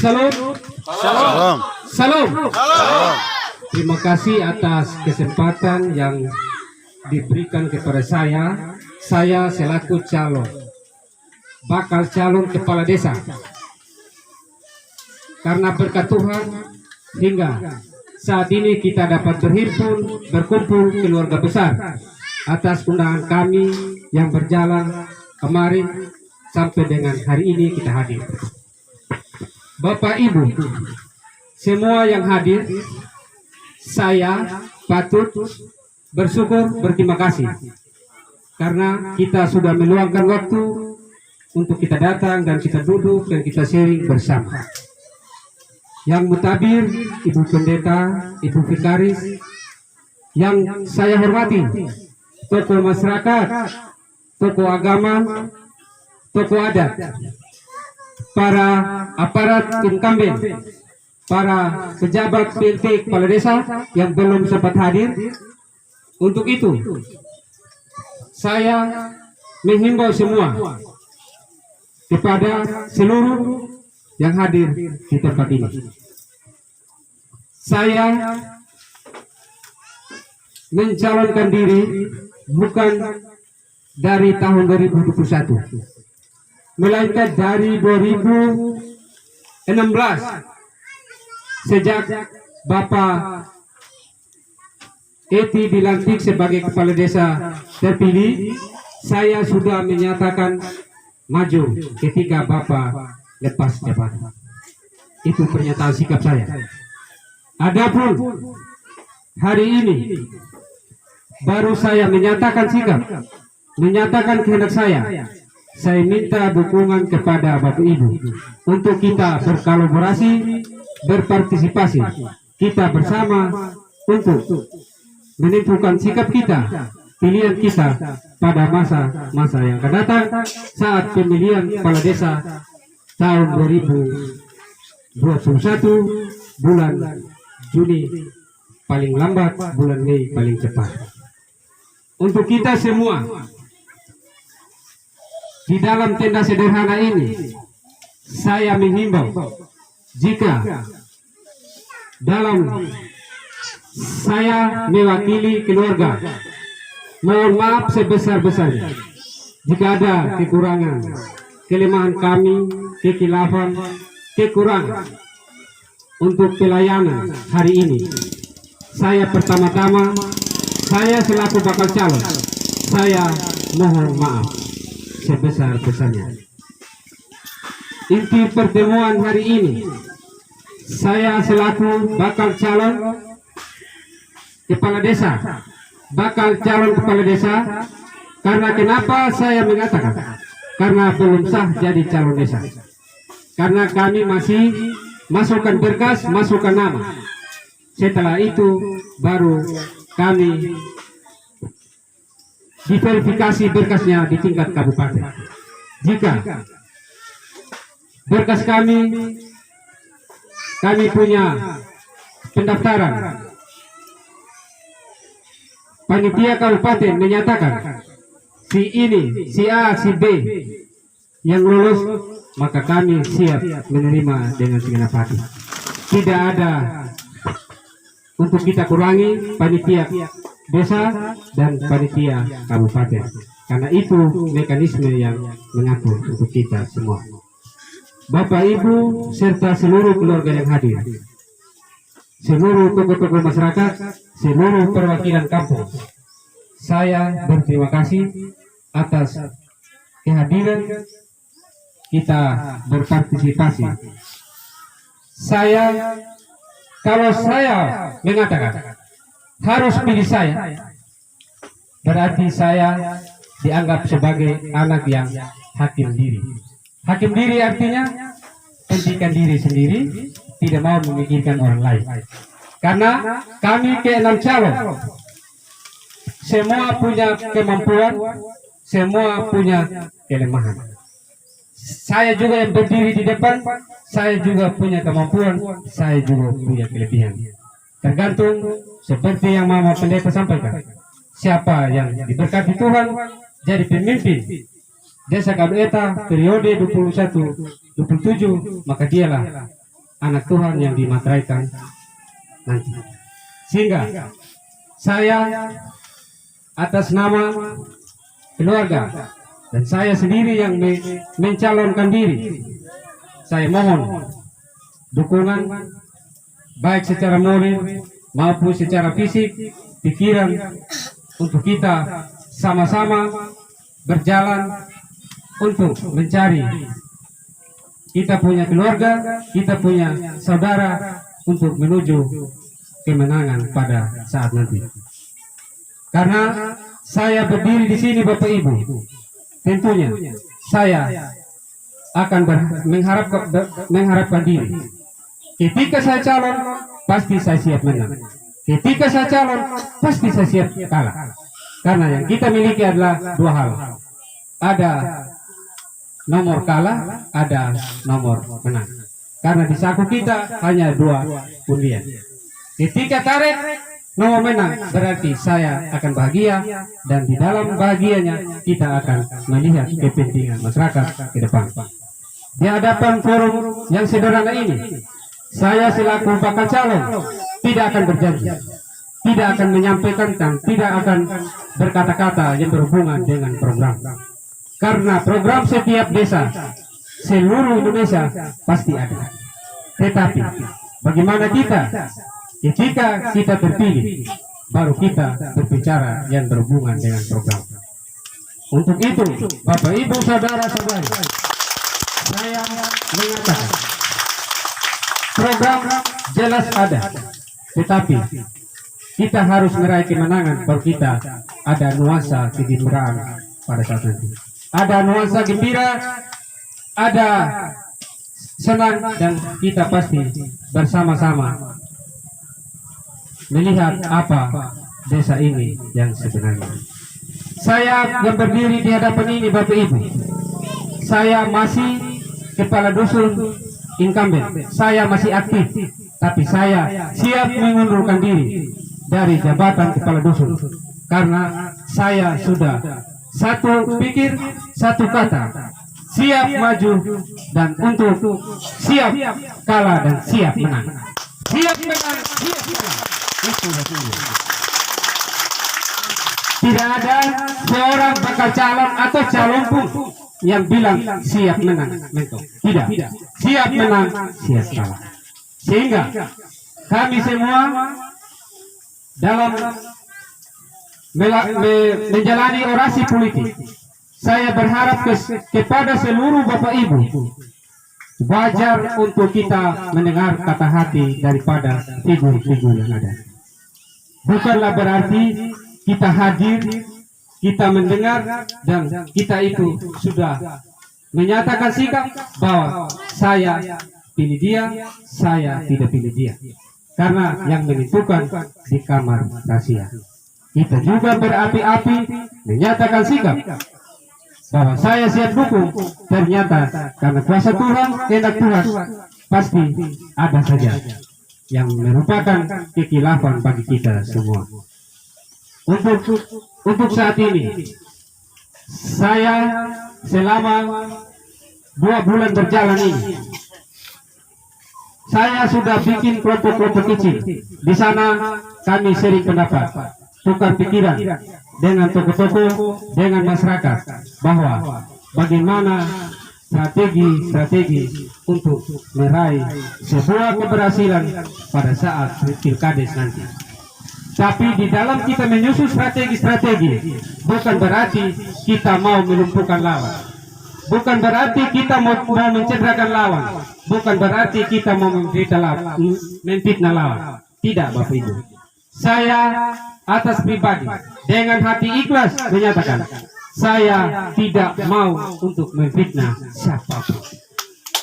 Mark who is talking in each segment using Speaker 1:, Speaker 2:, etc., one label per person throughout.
Speaker 1: Salam.
Speaker 2: Salam.
Speaker 1: Salam.
Speaker 2: Salam.
Speaker 1: Terima kasih atas kesempatan yang diberikan kepada saya. Saya selaku bakal calon kepala desa. Karena berkat Tuhan hingga saat ini kita dapat berkumpul keluarga besar atas undangan kami yang berjalan kemarin sampai dengan hari ini kita hadir. Bapak Ibu, semua yang hadir, saya patut bersyukur, berterima kasih karena kita sudah meluangkan waktu untuk kita datang dan kita duduk dan kita sharing bersama. Yang mutabir, Ibu Pendeta, Ibu Vikaris, yang saya hormati, tokoh masyarakat, tokoh agama, tokoh adat, para aparat incumbent, para pejabat PLT kepala desa yang belum sempat hadir. Untuk itu, saya menghimbau semua kepada seluruh yang hadir di tempat ini. Saya mencalonkan diri bukan dari tahun 2021, melainkan dari 2016 sejak Bapak Eti dilantik sebagai kepala desa terpilih. Saya sudah menyatakan maju ketika Bapak lepas jabatan. Itu pernyataan sikap saya. Adapun hari ini baru saya menyatakan sikap, menyatakan kehendak saya. Saya minta dukungan kepada Bapak Ibu untuk kita berkolaborasi, berpartisipasi, kita bersama untuk menentukan sikap kita, pilihan kita pada masa yang akan datang saat pemilihan kepala desa tahun 2021 bulan Juni, paling lambat bulan Mei paling cepat. Untuk kita semua di dalam tenda sederhana ini, saya menghimbau jika dalam saya mewakili keluarga, mohon maaf sebesar-besarnya jika ada kekurangan, kelemahan kami, kekilafan, kekurangan untuk pelayanan hari ini. Saya pertama-tama, saya selaku bakal calon, saya mohon maaf sebesar-besarnya. Inti pertemuan hari ini, saya selaku bakal calon kepala desa, karena kenapa saya mengatakan? Karena belum sah jadi calon desa. Karena kami masih masukkan berkas, masukkan nama. Setelah itu baru kami diverifikasi berkasnya di tingkat kabupaten. Jika berkas kami punya pendaftaran, panitia kabupaten menyatakan si ini, si A, si B yang lulus, maka kami siap menerima dengan segenap hati. Tidak ada untuk kita kurangi panitia desa dan panitia kabupaten, karena itu mekanisme yang mengatur untuk kita semua. Bapak Ibu serta seluruh keluarga yang hadir, seluruh tokoh-tokoh masyarakat, seluruh perwakilan kampung, saya berterima kasih atas kehadiran kita berpartisipasi. Kalau saya mengatakan harus pilih saya, berarti saya dianggap sebagai anak yang hakim diri. Hakim diri artinya pentingkan diri sendiri, tidak mau memikirkan orang lain. Karena kami ke-6 calon, semua punya kemampuan, semua punya kelemahan. Saya juga yang berdiri di depan, saya juga punya kemampuan, saya juga punya kelebihan. Tergantung seperti yang Mama Pendeta sampaikan, siapa yang diberkati Tuhan jadi pemimpin Desa Kadueta periode 21-27, maka dialah anak Tuhan yang dimateraikan nanti. Sehingga saya atas nama keluarga dan saya sendiri yang mencalonkan diri, saya mohon dukungan baik secara moral maupun secara fisik, pikiran, untuk kita sama-sama berjalan untuk mencari kita punya keluarga, kita punya saudara untuk menuju kemenangan pada saat nanti. Karena saya berdiri di sini Bapak Ibu, tentunya saya akan mengharapkan diri. Ketika saya calon, pasti saya siap menang. Ketika saya calon, pasti saya siap kalah. Karena yang kita miliki adalah dua hal. Ada nomor kalah, ada nomor menang. Karena di saku kita hanya dua undian. Ketika tarik nomor menang, berarti saya akan bahagia, dan di dalam bahagianya kita akan melihat kepentingan masyarakat ke depan. Di hadapan forum yang sederhana ini, saya selaku bakal calon tidak akan berjanji, tidak akan menyampaikan dan tidak akan berkata-kata yang berhubungan dengan program. Karena program setiap desa seluruh Indonesia pasti ada. Tetapi bagaimana kita? Jika kita terpilih, baru kita berbicara yang berhubungan dengan program. Untuk itu, Bapak Ibu saudara-saudari, saya mengatakan program jelas ada, tetapi kita harus meraih kemenangan kalau kita ada nuansa kegembiraan pada saat nanti. Ada nuansa gembira, ada senang, dan kita pasti bersama-sama melihat apa desa ini yang sebenarnya. Saya yang berdiri di hadapan ini Bapak Ibu, saya masih kepala dusun incumbent, saya masih aktif, tapi saya siap mengundurkan diri dari jabatan kepala dusun karena saya sudah satu pikir, satu kata, siap maju dan untuk siap kalah dan siap menang. Siap menang, siap kalah. Itu betul. Tidak ada seorang bakal calon atau calon pun yang bilang siap menang, mentok. Tidak. Siap menang, siap kalah. Sehingga kami semua dalam menjalani orasi politik, saya berharap kepada seluruh Bapak Ibu, wajar untuk kita mendengar kata hati daripada figur-figur yang ada. Bukanlah berarti kita hadir, kita mendengar, dan kita itu sudah menyatakan sikap bahwa saya pilih dia, saya tidak pilih dia. Karena yang menentukan di kamar rahasia. Kita juga berapi-api menyatakan sikap bahwa saya siap dukung, ternyata karena kuasa Tuhan, kehendak Tuhan, pasti ada saja yang merupakan kekhilafan bagi kita semua. Untuk saat ini, saya selama 2 bulan berjalan ini, saya sudah bikin kelompok-kelompok kecil. Di sana kami sering pendapat, tukar pikiran dengan tokoh-tokoh, dengan masyarakat, bahwa bagaimana strategi untuk meraih sebuah keberhasilan pada saat pilkades nanti. Tapi di dalam kita menyusun strategi, bukan berarti kita mau melumpuhkan lawan, bukan berarti kita mau mencederakan lawan, bukan berarti kita mau memfitnah lawan. Tidak, Bapak Ibu. Saya atas pribadi dengan hati ikhlas menyatakan, saya tidak mau untuk memfitnah siapapun.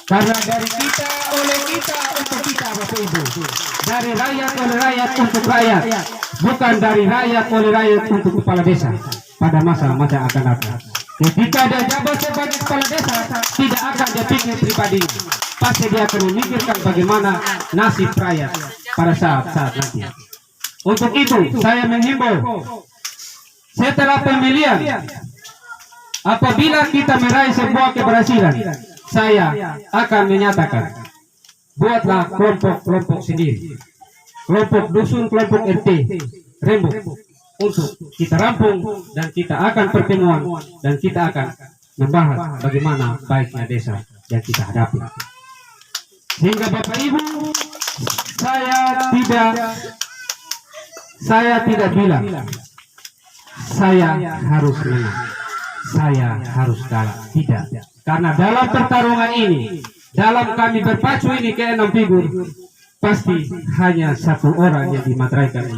Speaker 1: Karena dari kita, oleh kita, untuk kita, Bapak Ibu. Dari rakyat, oleh rakyat, untuk rakyat. Bukan dari rakyat, oleh rakyat, untuk kepala desa. Pada masa-masa akan datang. Ketika dia jabat sebagai kepala desa, tidak akan dia pikir pribadinya. Pasti dia akan memikirkan bagaimana nasib rakyat pada saat nanti. Untuk itu, saya menghimbau, setelah pemilihan, apabila kita meraih sebuah keberhasilan, saya akan menyatakan buatlah kelompok-kelompok sendiri, kelompok dusun, kelompok RT, rembuk, untuk kita rampung dan kita akan pertemuan dan kita akan membahas bagaimana baiknya desa yang kita hadapi. Sehingga Bapak Ibu, saya tidak bilang saya harus menang, saya harus kalah, tidak. Karena dalam pertarungan ini, dalam kami berpacu ini ke 6 figur, pasti hanya satu orang yang dimateraikan oleh